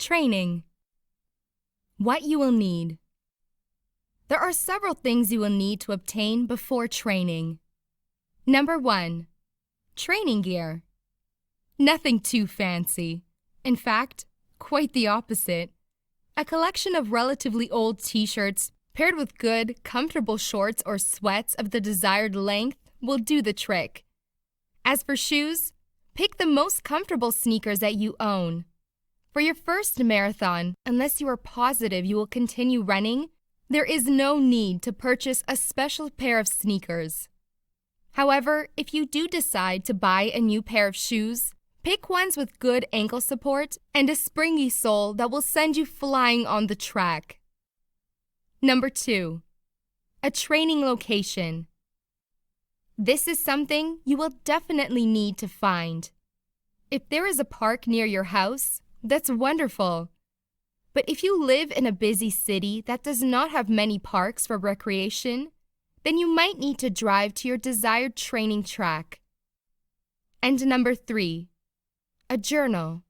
Training. What you will need. There are several things you will need to obtain before training. Number 1. Training gear. Nothing too fancy. In fact, quite the opposite. A collection of relatively old t-shirts paired with good, comfortable shorts or sweats of the desired length will do the trick. As for shoes, pick the most comfortable sneakers that you own. For your first marathon, unless you are positive you will continue running, there is no need to purchase a special pair of sneakers. However, if you do decide to buy a new pair of shoes, pick ones with good ankle support and a springy sole that will send you flying on the track. Number 2. A training location. This is something you will definitely need to find. If there is a park near your house, that's wonderful. But if you live in a busy city that does not have many parks for recreation, then you might need to drive to your desired training track. And number 3. A journal.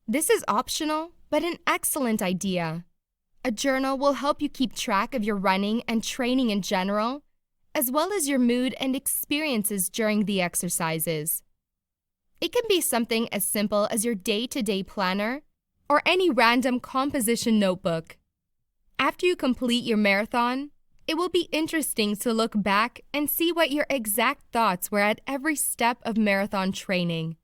This is optional, but an excellent idea. A journal will help you keep track of your running and training in general, as well as your mood and experiences during the exercises. It can be something as simple as your day-to-day planner or any random composition notebook. After you complete your marathon, it will be interesting to look back and see what your exact thoughts were at every step of marathon training.